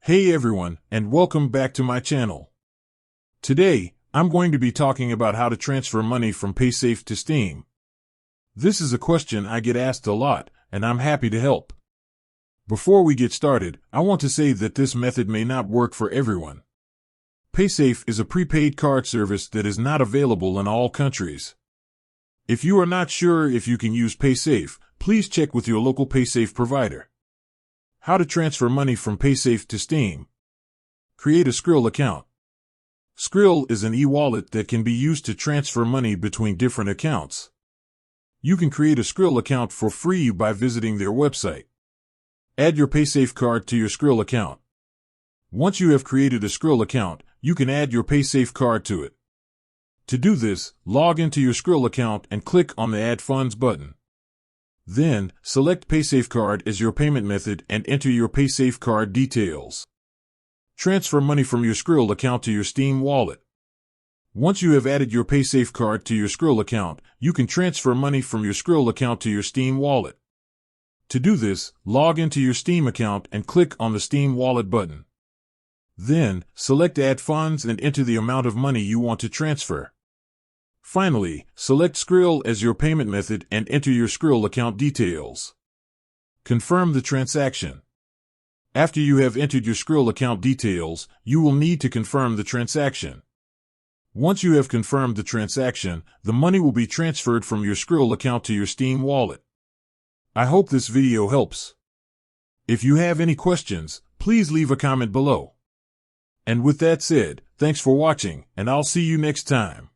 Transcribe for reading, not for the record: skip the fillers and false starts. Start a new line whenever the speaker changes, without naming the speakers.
Hey everyone, and welcome back to my channel. Today, I'm going to be talking about how to transfer money from Paysafe to Steam. This is a question I get asked a lot, and I'm happy to help. Before we get started, I want to say that this method may not work for everyone. Paysafe is a prepaid card service that is not available in all countries. If you are not sure if you can use Paysafe, please check with your local Paysafe provider. How to transfer money from Paysafe to Steam. Create a Skrill account. Skrill is an e-wallet that can be used to transfer money between different accounts. You can create a Skrill account for free by visiting their website. Add your Paysafe card to your Skrill account. Once you have created a Skrill account, you can add your Paysafe card to it. To do this, log into your Skrill account and click on the Add Funds button. Then, select Paysafe card as your payment method and enter your Paysafe card details. Transfer money from your Skrill account to your Steam wallet. Once you have added your Paysafe card to your Skrill account, you can transfer money from your Skrill account to your Steam wallet. To do this, log into your Steam account and click on the Steam wallet button. Then, select Add Funds and enter the amount of money you want to transfer. Finally, select Skrill as your payment method and enter your Skrill account details. Confirm the transaction. After you have entered your Skrill account details, you will need to confirm the transaction. Once you have confirmed the transaction, the money will be transferred from your Skrill account to your Steam wallet. I hope this video helps. If you have any questions, please leave a comment below. And with that said, thanks for watching, and I'll see you next time.